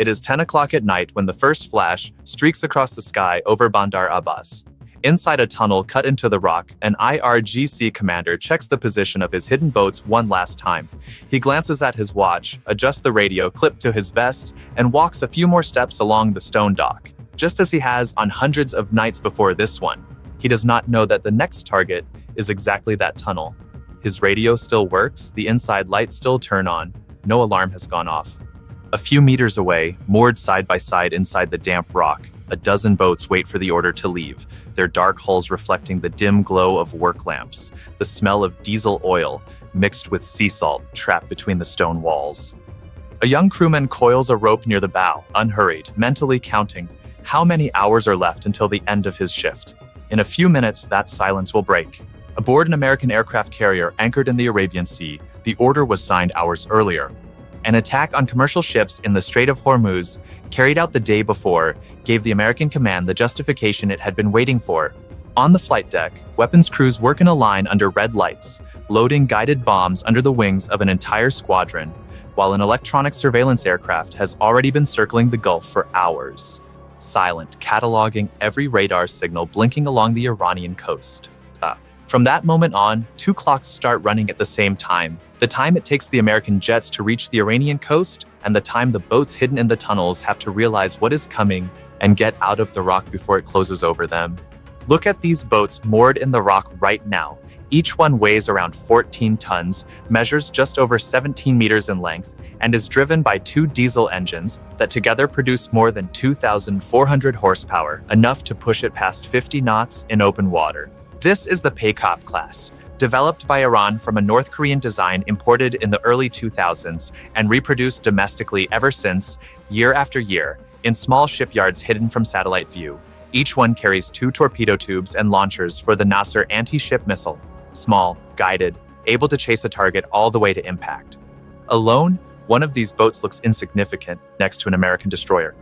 It is 10 o'clock at night when the first flash streaks across the sky over Bandar Abbas. Inside a tunnel cut into the rock, an IRGC commander checks the position of his hidden boats one last time. He glances at his watch, adjusts the radio clipped to his vest, and walks a few more steps along the stone dock, just as he has on hundreds of nights before this one. He does not know that the next target is exactly that tunnel. His radio still works, the inside lights still turn on, no alarm has gone off. A few meters away, moored side by side inside the damp rock, a dozen boats wait for the order to leave, their dark hulls reflecting the dim glow of work lamps, the smell of diesel oil mixed with sea salt trapped between the stone walls. A young crewman coils a rope near the bow, unhurried, mentally counting how many hours are left until the end of his shift. In a few minutes, that silence will break. Aboard an American aircraft carrier anchored in the Arabian Sea, the order was signed hours earlier. An attack on commercial ships in the Strait of Hormuz, carried out the day before, gave the American command the justification it had been waiting for. On the flight deck, weapons crews work in a line under red lights, loading guided bombs under the wings of an entire squadron, while an electronic surveillance aircraft has already been circling the Gulf for hours. Silent, cataloging every radar signal blinking along the Iranian coast. From that moment on, two clocks start running at the same time. The time it takes the American jets to reach the Iranian coast, and the time the boats hidden in the tunnels have to realize what is coming and get out of the rock before it closes over them. Look at these boats moored in the rock right now. Each one weighs around 14 tons, measures just over 17 meters in length, and is driven by two diesel engines that together produce more than 2,400 horsepower, enough to push it past 50 knots in open water. This is the Paykop class, developed by Iran from a North Korean design imported in the early 2000s and reproduced domestically ever since, year after year, in small shipyards hidden from satellite view. Each one carries two torpedo tubes and launchers for the Nasser anti-ship missile. Small, guided, able to chase a target all the way to impact. Alone, one of these boats looks insignificant next to an American destroyer.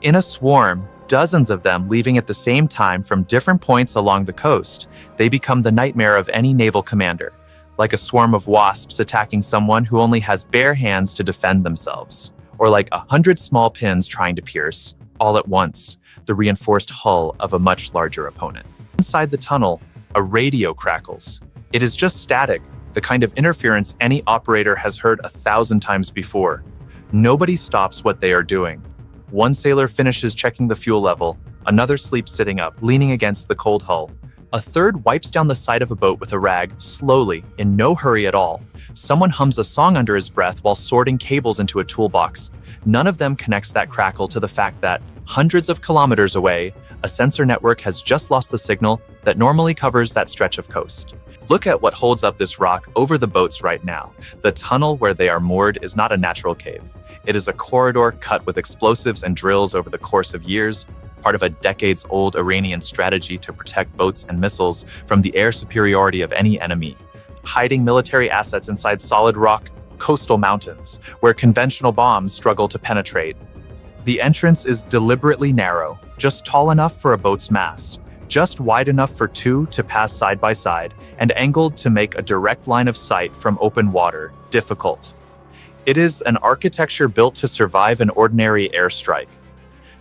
In a swarm, dozens of them leaving at the same time from different points along the coast, they become the nightmare of any naval commander, like a swarm of wasps attacking someone who only has bare hands to defend themselves, or like 100 small pins trying to pierce, all at once, the reinforced hull of a much larger opponent. Inside the tunnel, a radio crackles. It is just static, the kind of interference any operator has heard 1,000 times before. Nobody stops what they are doing. One sailor finishes checking the fuel level, another sleeps sitting up, leaning against the cold hull. A third wipes down the side of a boat with a rag, slowly, in no hurry at all. Someone hums a song under his breath while sorting cables into a toolbox. None of them connects that crackle to the fact that, hundreds of kilometers away, a sensor network has just lost the signal that normally covers that stretch of coast. Look at what holds up this rock over the boats right now. The tunnel where they are moored is not a natural cave. It is a corridor cut with explosives and drills over the course of years, part of a decades-old Iranian strategy to protect boats and missiles from the air superiority of any enemy, hiding military assets inside solid rock, coastal mountains, where conventional bombs struggle to penetrate. The entrance is deliberately narrow, just tall enough for a boat's mast, just wide enough for two to pass side by side, and angled to make a direct line of sight from open water difficult. It is an architecture built to survive an ordinary airstrike,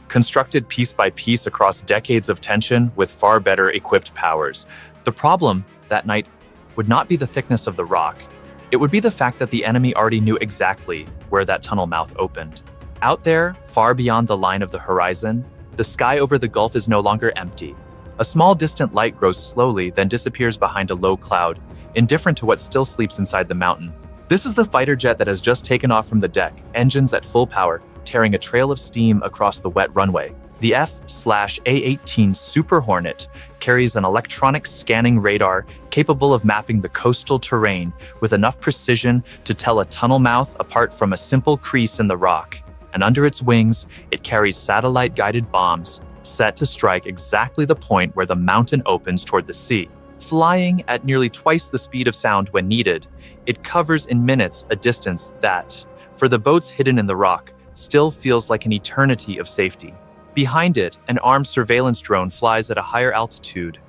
constructed piece by piece across decades of tension with far better equipped powers. The problem that night would not be the thickness of the rock. It would be the fact that the enemy already knew exactly where that tunnel mouth opened. Out there, far beyond the line of the horizon, the sky over the Gulf is no longer empty. A small distant light grows slowly, then disappears behind a low cloud, indifferent to what still sleeps inside the mountain. This is the fighter jet that has just taken off from the deck, engines at full power, tearing a trail of steam across the wet runway. The F/A-18 Super Hornet carries an electronic scanning radar capable of mapping the coastal terrain with enough precision to tell a tunnel mouth apart from a simple crease in the rock. And under its wings, it carries satellite-guided bombs set to strike exactly the point where the mountain opens toward the sea. Flying at nearly twice the speed of sound when needed, it covers in minutes a distance that, for the boats hidden in the rock, still feels like an eternity of safety. Behind it, an armed surveillance drone flies at a higher altitude,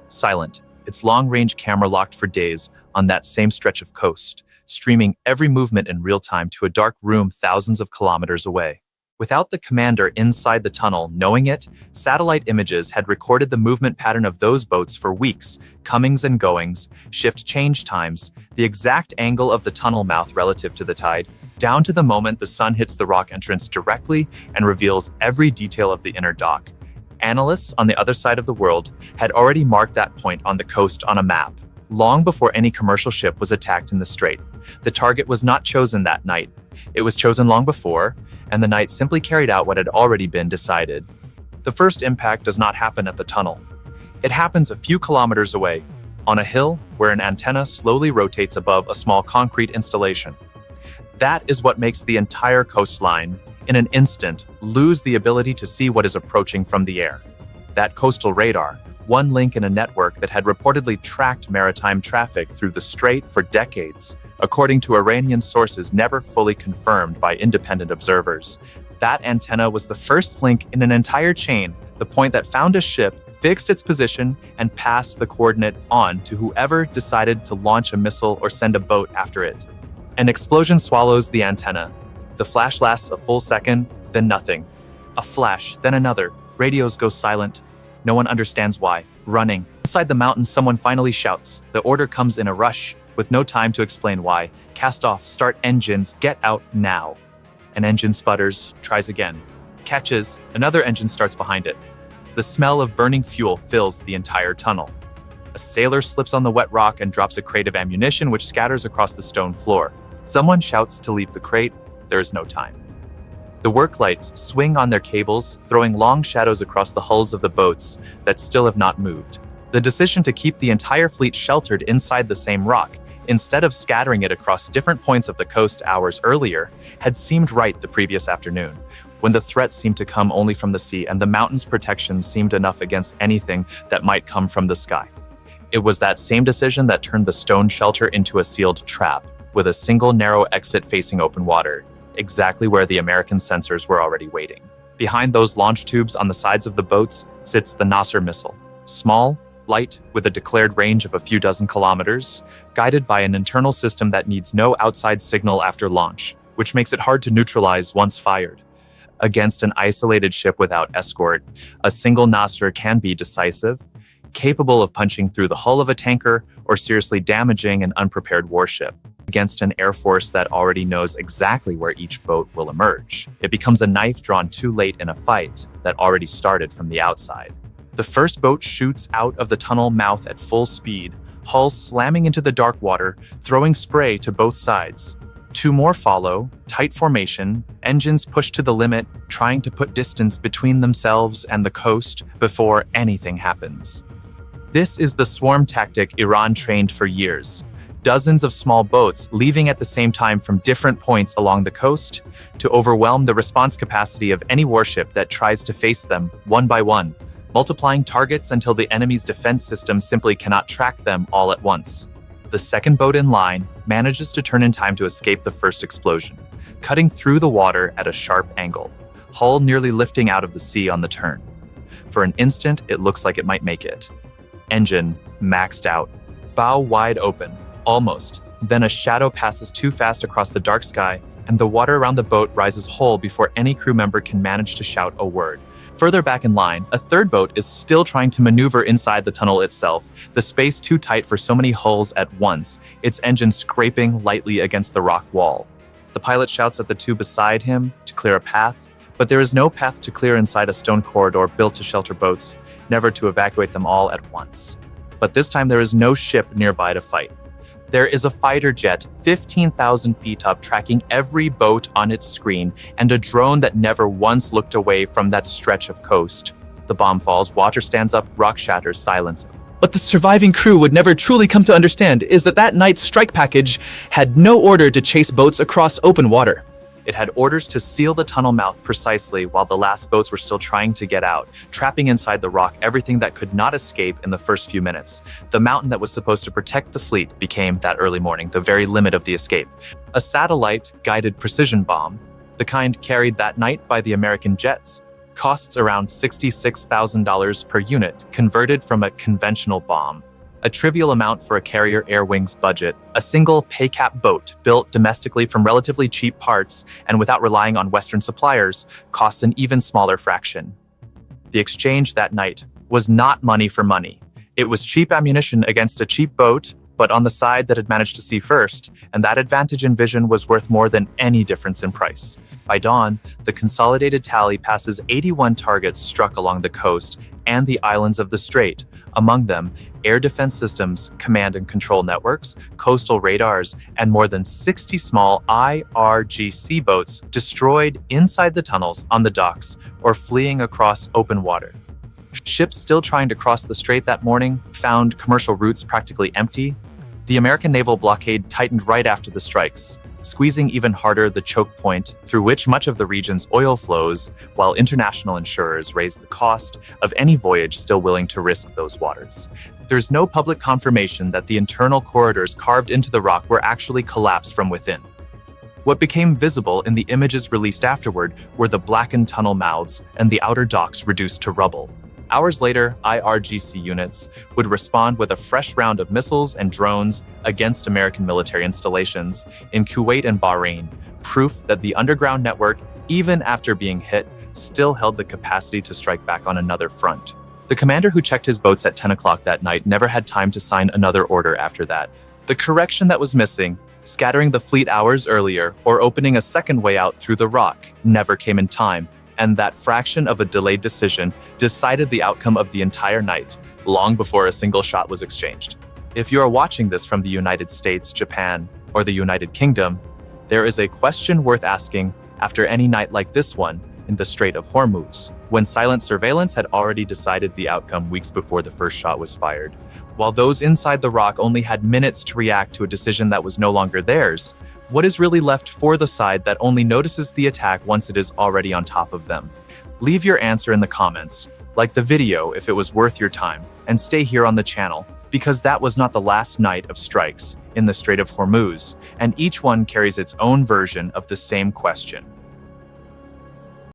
silent, its long-range camera locked for days on that same stretch of coast, streaming every movement in real time to a dark room thousands of kilometers away. Without the commander inside the tunnel knowing it, satellite images had recorded the movement pattern of those boats for weeks, comings and goings, shift change times, the exact angle of the tunnel mouth relative to the tide, down to the moment the sun hits the rock entrance directly and reveals every detail of the inner dock. Analysts on the other side of the world had already marked that point on the coast on a map, long before any commercial ship was attacked in the strait. The target was not chosen that night. It was chosen long before, and the night simply carried out what had already been decided. The first impact does not happen at the tunnel. It happens a few kilometers away, on a hill where an antenna slowly rotates above a small concrete installation. That is what makes the entire coastline, in an instant, lose the ability to see what is approaching from the air. That coastal radar, one link in a network that had reportedly tracked maritime traffic through the strait for decades, according to Iranian sources never fully confirmed by independent observers. That antenna was the first link in an entire chain, the point that found a ship, fixed its position, and passed the coordinate on to whoever decided to launch a missile or send a boat after it. An explosion swallows the antenna. The flash lasts a full second, then nothing. A flash, then another. Radios go silent. No one understands why. Running. Inside the mountains, someone finally shouts. The order comes in a rush, with no time to explain why. Cast off, start engines, get out now. An engine sputters, tries again. Catches, another engine starts behind it. The smell of burning fuel fills the entire tunnel. A sailor slips on the wet rock and drops a crate of ammunition which scatters across the stone floor. Someone shouts to leave the crate. There is no time. The work lights swing on their cables, throwing long shadows across the hulls of the boats that still have not moved. The decision to keep the entire fleet sheltered inside the same rock, instead of scattering it across different points of the coast hours earlier, had seemed right the previous afternoon, when the threat seemed to come only from the sea and the mountain's protection seemed enough against anything that might come from the sky. It was that same decision that turned the stone shelter into a sealed trap, with a single narrow exit facing open water, exactly where the American sensors were already waiting. Behind those launch tubes on the sides of the boats sits the Nasser missile, small, light, with a declared range of a few dozen kilometers, guided by an internal system that needs no outside signal after launch, which makes it hard to neutralize once fired. Against an isolated ship without escort, a single Nasser can be decisive, capable of punching through the hull of a tanker or seriously damaging an unprepared warship. Against an air force that already knows exactly where each boat will emerge, it becomes a knife drawn too late in a fight that already started from the outside. The first boat shoots out of the tunnel mouth at full speed, hull slamming into the dark water, throwing spray to both sides. Two more follow, tight formation, engines pushed to the limit, trying to put distance between themselves and the coast before anything happens. This is the swarm tactic Iran trained for years. Dozens of small boats leaving at the same time from different points along the coast to overwhelm the response capacity of any warship that tries to face them one by one, multiplying targets until the enemy's defense system simply cannot track them all at once. The second boat in line manages to turn in time to escape the first explosion, cutting through the water at a sharp angle, hull nearly lifting out of the sea on the turn. For an instant, it looks like it might make it. Engine maxed out, bow wide open. Almost. Then a shadow passes too fast across the dark sky, and the water around the boat rises whole before any crew member can manage to shout a word. Further back in line, a third boat is still trying to maneuver inside the tunnel itself, the space too tight for so many hulls at once, its engine scraping lightly against the rock wall. The pilot shouts at the two beside him to clear a path, but there is no path to clear inside a stone corridor built to shelter boats, never to evacuate them all at once. But this time there is no ship nearby to fight. There is a fighter jet 15,000 feet up tracking every boat on its screen and a drone that never once looked away from that stretch of coast. The bomb falls, water stands up, rock shatters, silence. What the surviving crew would never truly come to understand is that night's strike package had no order to chase boats across open water. It had orders to seal the tunnel mouth precisely while the last boats were still trying to get out, trapping inside the rock everything that could not escape in the first few minutes. The mountain that was supposed to protect the fleet became, that early morning, the very limit of the escape. A satellite-guided precision bomb, the kind carried that night by the American jets, costs around $66,000 per unit, converted from a conventional bomb. a trivial amount for a carrier air wing's budget. A single pay-cap boat, built domestically from relatively cheap parts and without relying on Western suppliers, costs an even smaller fraction. The exchange that night was not money for money. It was cheap ammunition against a cheap boat, but on the side that had managed to see first, and that advantage in vision was worth more than any difference in price. By dawn, the consolidated tally passes 81 targets struck along the coast and the islands of the strait, among them air defense systems, command and control networks, coastal radars, and more than 60 small IRGC boats destroyed inside the tunnels, on the docks, or fleeing across open water. Ships still trying to cross the strait that morning found commercial routes practically empty. The American naval blockade tightened right after the strikes, squeezing even harder the choke point through which much of the region's oil flows, while international insurers raised the cost of any voyage still willing to risk those waters. There's no public confirmation that the internal corridors carved into the rock were actually collapsed from within. What became visible in the images released afterward were the blackened tunnel mouths and the outer docks reduced to rubble. Hours later, IRGC units would respond with a fresh round of missiles and drones against American military installations in Kuwait and Bahrain, proof that the underground network, even after being hit, still held the capacity to strike back on another front. The commander who checked his boats at 10 o'clock that night never had time to sign another order after that. The correction that was missing, scattering the fleet hours earlier or opening a second way out through the rock, never came in time. And that fraction of a delayed decision decided the outcome of the entire night, long before a single shot was exchanged. If you are watching this from the United States, Japan, or the United Kingdom, there is a question worth asking after any night like this one in the Strait of Hormuz, when silent surveillance had already decided the outcome weeks before the first shot was fired. While those inside the rock only had minutes to react to a decision that was no longer theirs, what is really left for the side that only notices the attack once it is already on top of them? Leave your answer in the comments, like the video if it was worth your time, and stay here on the channel, because that was not the last night of strikes in the Strait of Hormuz, and each one carries its own version of the same question.